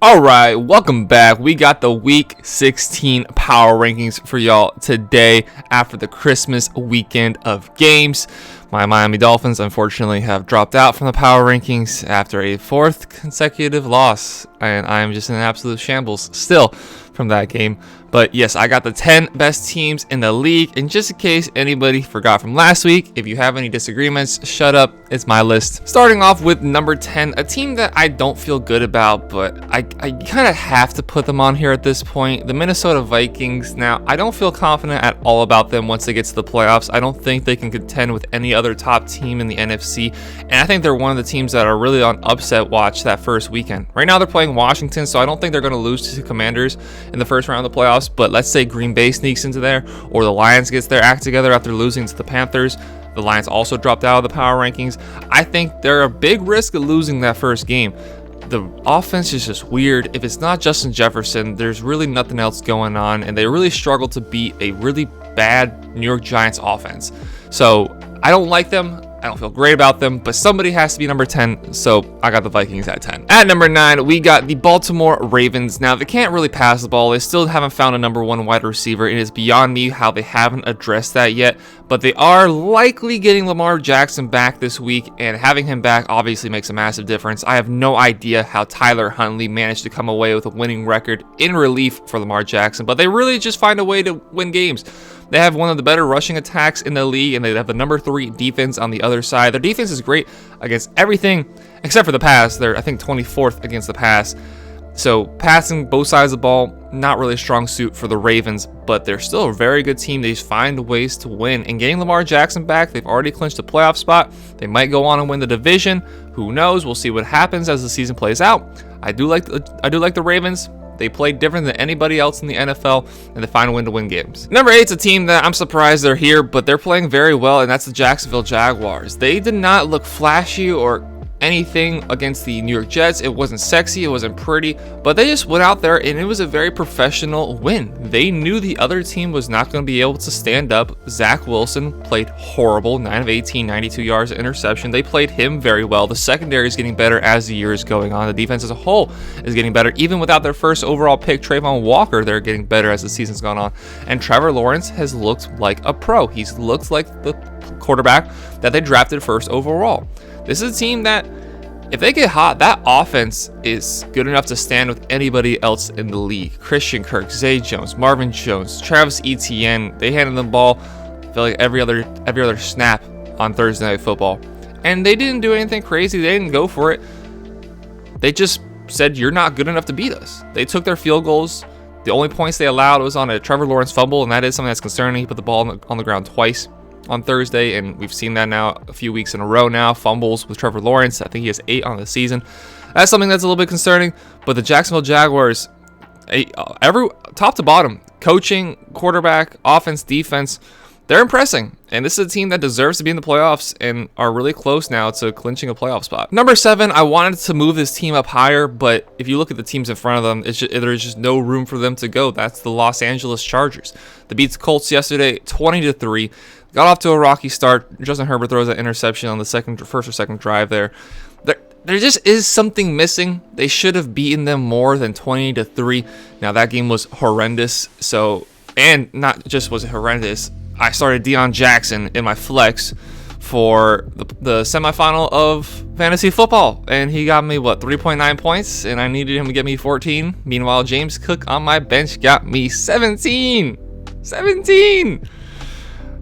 All right, welcome back. We got the Week 16 power rankings for y'all today after the Christmas weekend of games. My Miami Dolphins, unfortunately, have dropped out from the power rankings after a fourth consecutive loss, and I'm just in absolute shambles still from that game. But yes, I got the 10 best teams in the league, and just in case anybody forgot from last week, if you have any disagreements, shut up, it's my list. Starting off with number 10, a team that I don't feel good about, but I kind of have to put them on here at this point, the Minnesota Vikings. Now, I don't feel confident at all about them once they get to the playoffs. I don't think they can contend with any other top team in the NFC, and I think they're one of the teams that are really on upset watch that first weekend. Right now, they're playing Washington, so I don't think they're going to lose to Commanders in the first round of the playoffs. But let's say Green Bay sneaks into there, or the Lions gets their act together after losing to the Panthers. The Lions also dropped out of the power rankings. I think they're a big risk of losing that first game. The offense is just weird. If it's not Justin Jefferson, there's really nothing else going on, and they really struggle to beat a really bad New York Giants offense. So I don't like them. I don't feel great about them, but somebody has to be number 10, so I got the Vikings at 10. At number 9, we got the Baltimore Ravens. Now, they can't really pass the ball. They still haven't found a number 1 wide receiver. It is beyond me how they haven't addressed that yet, but they are likely getting Lamar Jackson back this week, and having him back obviously makes a massive difference. I have no idea how Tyler Huntley managed to come away with a winning record in relief for Lamar Jackson, but they really just find a way to win games. They have one of the better rushing attacks in the league, and they have the number 3 defense on the other side. Their defense is great against everything except for the pass. They're, I think, 24th against the pass. So passing both sides of the ball, not really a strong suit for the Ravens, but they're still a very good team. They just find ways to win. And getting Lamar Jackson back, they've already clinched a playoff spot. They might go on and win the division. Who knows? We'll see what happens as the season plays out. I do like the Ravens. They play different than anybody else in the NFL, and they find a way to win games. Number 8 is a team that I'm surprised they're here, but they're playing very well, and that's the Jacksonville Jaguars. They did not look flashy or anything against the New York Jets. It wasn't sexy, it wasn't pretty, but they just went out there and it was a very professional win. They knew the other team was not going to be able to stand up. Zach Wilson played horrible, 9 of 18, 92 yards, interception. They played him very well. The secondary is getting better as the year is going on. The defense as a whole is getting better. Even without their first overall pick, Trayvon Walker, they're getting better as the season's gone on. And Trevor Lawrence has looked like a pro. He's looked like the quarterback that they drafted first overall. This is a team that, if they get hot, that offense is good enough to stand with anybody else in the league. Christian Kirk, Zay Jones, Marvin Jones, Travis Etienne. They handed the ball, I feel like every other snap on Thursday Night Football, and they didn't do anything crazy. They didn't go for it. They just said, "You're not good enough to beat us." They took their field goals. The only points they allowed was on a Trevor Lawrence fumble, and that is something that's concerning. He put the ball on the ground twice on Thursday, and we've seen that now a few weeks in a row now. Fumbles with Trevor Lawrence. I think he has 8 on the season. That's something that's a little bit concerning. But the Jacksonville Jaguars, every top to bottom, coaching, quarterback, offense, defense, they're impressing. And this is a team that deserves to be in the playoffs and are really close now to clinching a playoff spot. Number 7, I wanted to move this team up higher, but if you look at the teams in front of them, there's just no room for them to go. That's the Los Angeles Chargers. They beat the Colts yesterday, 20-3. Got off to a rocky start. Justin Herbert throws that interception on the first or second drive there. There just is something missing. They should have beaten them more than 20-3. Now, that game was horrendous. And not just was it horrendous, I started Deion Jackson in my flex for the semifinal of fantasy football, and he got me 3.9 points, and I needed him to get me 14. Meanwhile, James Cook on my bench got me 17.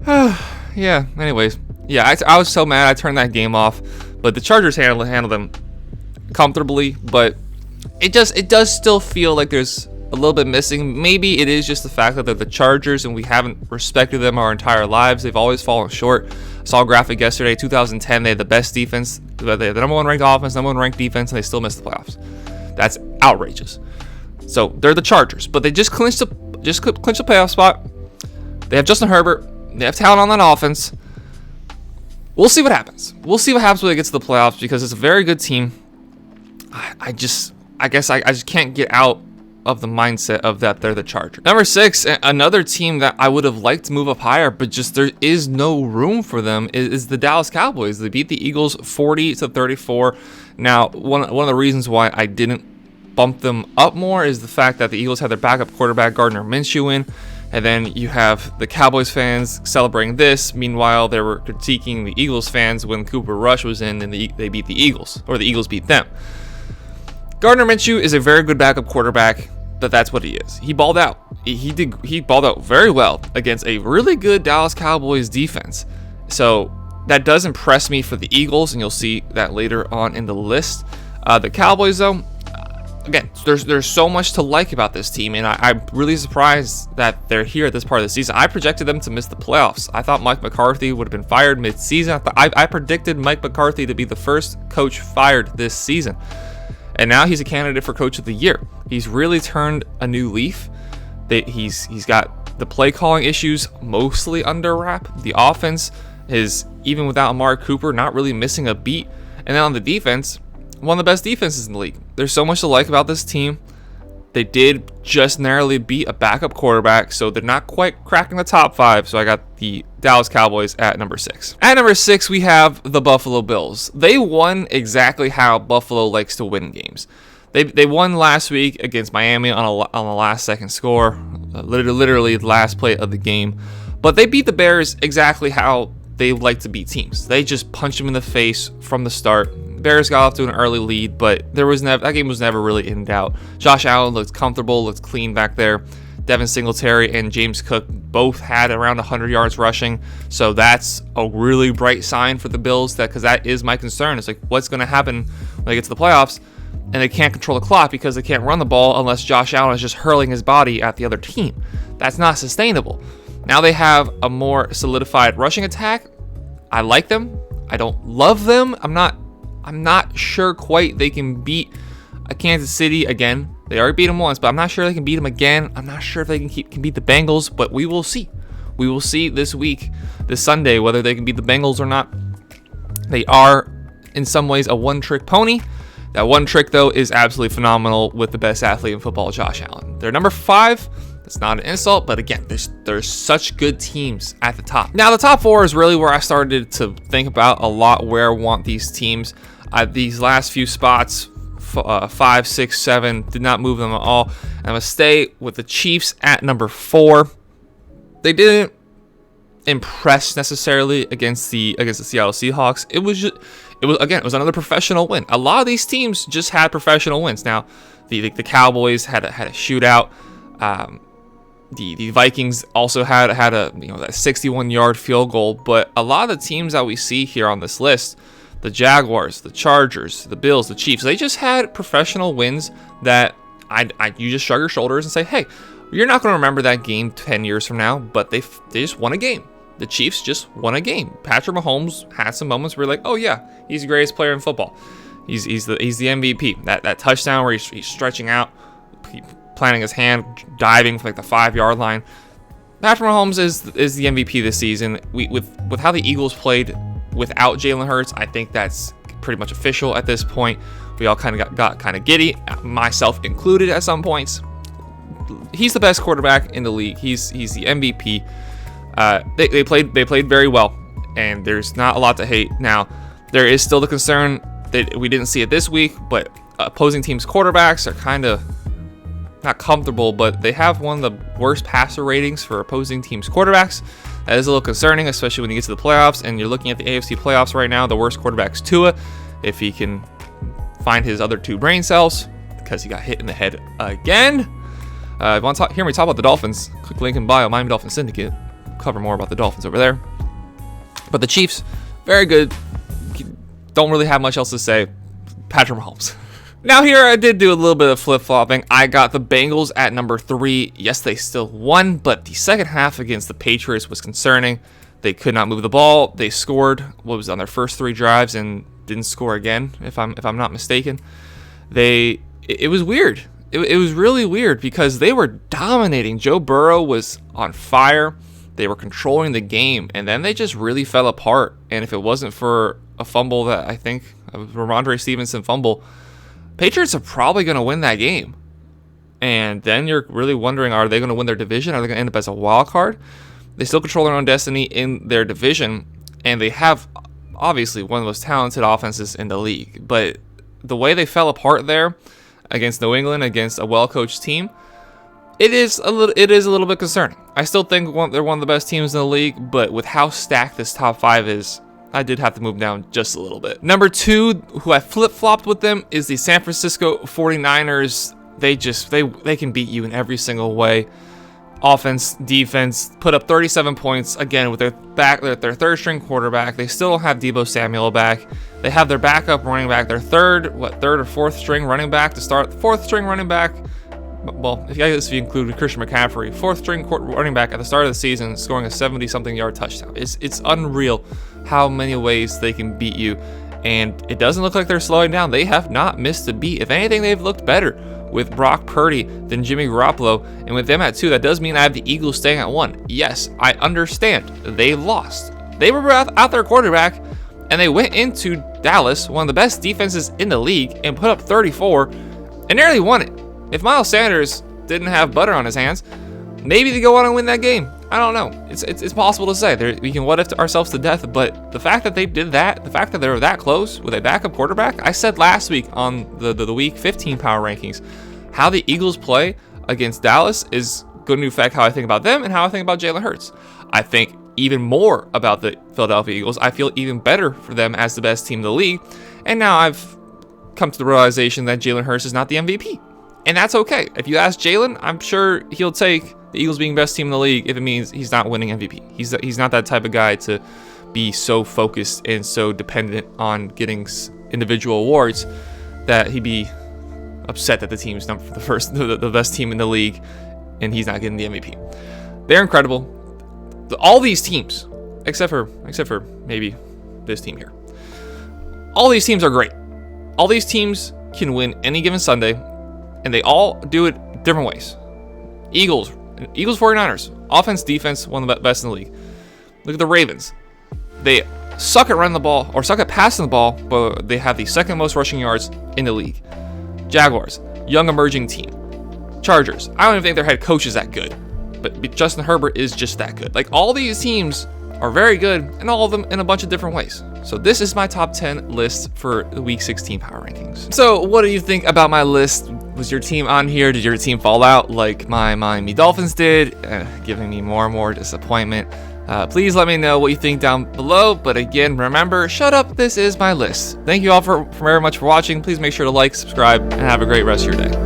Yeah, anyways. Yeah, I was so mad I turned that game off. But the Chargers handled them comfortably. But it does still feel like there's a little bit missing. Maybe it is just the fact that they're the Chargers and we haven't respected them our entire lives. They've always fallen short. I saw a graphic yesterday, 2010, they had the best defense. They had the number 1 ranked offense, number 1 ranked defense, and they still missed the playoffs. That's outrageous. So they're the Chargers. But they just clinched a playoff spot. They have Justin Herbert. They have talent on that offense. We'll see what happens. We'll see what happens when they get to the playoffs because it's a very good team. I guess I just can't get out of the mindset of that they're the Chargers. Number 6, another team that I would have liked to move up higher, but just there is no room for them, is the Dallas Cowboys. They beat the Eagles 40-34. Now, one of the reasons why I didn't bumped them up more is the fact that the Eagles had their backup quarterback Gardner Minshew in, and then you have the Cowboys fans celebrating this. Meanwhile, they were critiquing the Eagles fans when Cooper Rush was in and they beat the Eagles, or the Eagles beat them. Gardner Minshew is a very good backup quarterback, but that's what he is. He balled out. He balled out very well against a really good Dallas Cowboys defense. So that does impress me for the Eagles, and you'll see that later on in the list. The Cowboys, though, again, there's so much to like about this team, and I'm really surprised that they're here at this part of the season. I projected them to miss the playoffs. I thought Mike McCarthy would have been fired mid-season. I predicted Mike McCarthy to be the first coach fired this season, and now he's a candidate for Coach of the Year. He's really turned a new leaf. He's got the play calling issues mostly under wrap. The offense is, even without Amari Cooper, not really missing a beat. And then on the defense, one of the best defenses in the league. There's so much to like about this team. They did just narrowly beat a backup quarterback, so they're not quite cracking the top 5. So I got the Dallas Cowboys at number 6. At number 6, we have the Buffalo Bills. They won exactly how Buffalo likes to win games. They won last week against Miami on a last-second score, literally the last play of the game. But they beat the Bears exactly how they like to beat teams. They just punched them in the face from the start. Bears got off to an early lead, but that game was never really in doubt. Josh Allen looked comfortable, looked clean back there. Devin Singletary and James Cook both had around 100 yards rushing, so that's a really bright sign for the Bills, because that is my concern. It's like, what's going to happen when they get to the playoffs and they can't control the clock because they can't run the ball unless Josh Allen is just hurling his body at the other team? That's not sustainable. Now they have a more solidified rushing attack. I like them. I don't love them. I'm not sure quite they can beat a Kansas City again. They already beat them once, but I'm not sure they can beat them again. I'm not sure if they can beat the Bengals, but we will see. We will see this week, this Sunday, whether they can beat the Bengals or not. They are, in some ways, a one-trick pony. That one trick, though, is absolutely phenomenal with the best athlete in football, Josh Allen. They're number 5. That's not an insult, but again, there's such good teams at the top. Now, the top 4 is really where I started to think about a lot where I want these teams. These last few spots, 5, 6, 7, did not move them at all. I'm going to stay with the Chiefs at number 4. They didn't impress necessarily against the Seattle Seahawks. It was another professional win. A lot of these teams just had professional wins. Now, the Cowboys had a shootout. The Vikings also had a that 61-yard field goal. But a lot of the teams that we see here on this list, the Jaguars, the Chargers, the Bills, the Chiefs, they just had professional wins that you just shrug your shoulders and say, hey, you're not going to remember that game 10 years from now, but they just won a game. The Chiefs just won a game. Patrick Mahomes had some moments where you're like, oh yeah, he's the greatest player in football. He's the MVP. That touchdown where he's stretching out, planting his hand, diving from like the 5-yard line. Patrick Mahomes is the MVP this season. With how the Eagles played without Jalen Hurts, I think that's pretty much official at this point. We all kind of got kind of giddy, myself included at some points. He's the best quarterback in the league. He's the MVP. They played very well, and there's not a lot to hate. Now, there is still the concern that we didn't see it this week, but opposing teams' quarterbacks are kind of not comfortable, but they have one of the worst passer ratings for opposing teams' quarterbacks. That is a little concerning, especially when you get to the playoffs, and you're looking at the AFC playoffs right now. The worst quarterback's Tua, if he can find his other 2 brain cells, because he got hit in the head again. If you want to hear me talk about the Dolphins, click link in bio, Miami Dolphins Syndicate. Cover more about the Dolphins over there. But the Chiefs, very good. Don't really have much else to say. Patrick Mahomes. Now here I did do a little bit of flip-flopping. I got the Bengals at number 3. Yes, they still won, but the second half against the Patriots was concerning. They could not move the ball. They scored on their first 3 drives and didn't score again, if I'm not mistaken. It was weird. It was really weird because they were dominating. Joe Burrow was on fire. They were controlling the game, and then they just really fell apart. And if it wasn't for a fumble that I think Ramondre Stevenson fumble, Patriots are probably going to win that game. And then you're really wondering, are they going to win their division? Are they going to end up as a wild card? They still control their own destiny in their division, and they have obviously one of the most talented offenses in the league. But the way they fell apart there, against New England, against a well-coached team, it is a little bit concerning. I still think they're one of the best teams in the league, but with how stacked this top 5 is, I did have to move down just a little bit. Number 2, who I flip-flopped with them, is the San Francisco 49ers. They can beat you in every single way. Offense, defense, put up 37 points again with their third string quarterback. They still don't have Deebo Samuel back. They have their backup running back, their third or fourth string running back to start. Fourth string running back. Well, if you include Christian McCaffrey, fourth string running back at the start of the season, scoring a 70-something yard touchdown. It's unreal how many ways they can beat you, and it doesn't look like they're slowing down. They have not missed a beat. If anything, they've looked better with Brock Purdy than Jimmy Garoppolo, and with them at 2, that does mean I have the Eagles staying at 1. Yes, I understand. They lost. They were out their quarterback, and they went into Dallas, one of the best defenses in the league, and put up 34, and nearly won it. If Miles Sanders didn't have butter on his hands, maybe they go on and win that game. I don't know. It's possible to say. We can what if ourselves to death, but the fact that they did that, the fact that they were that close with a backup quarterback, I said last week on the Week 15 Power Rankings, how the Eagles play against Dallas is going to affect how I think about them and how I think about Jalen Hurts. I think even more about the Philadelphia Eagles. I feel even better for them as the best team in the league, and now I've come to the realization that Jalen Hurts is not the MVP. And that's okay. If you ask Jalen, I'm sure he'll take the Eagles being best team in the league if it means he's not winning MVP. He's not that type of guy to be so focused and so dependent on getting individual awards that he'd be upset that the team's not the best team in the league and he's not getting the MVP. They're incredible. All these teams, except for maybe this team here. All these teams are great. All these teams can win any given Sunday, and they all do it different ways. Eagles, 49ers, offense, defense, one of the best in the league. Look at the Ravens. They suck at running the ball, or suck at passing the ball, but they have the second most rushing yards in the league. Jaguars, young emerging team. Chargers, I don't even think their head coach is that good, but Justin Herbert is just that good. Like, all these teams are very good, and all of them in a bunch of different ways. So this is my top 10 list for the Week 16 Power Rankings. So what do you think about my list? Was your team on here? Did your team fall out like my Miami Dolphins did? Giving me more and more disappointment. Please let me know what you think down below. But again, remember, shut up, this is my list. Thank you all very much for watching. Please make sure to like, subscribe, and have a great rest of your day.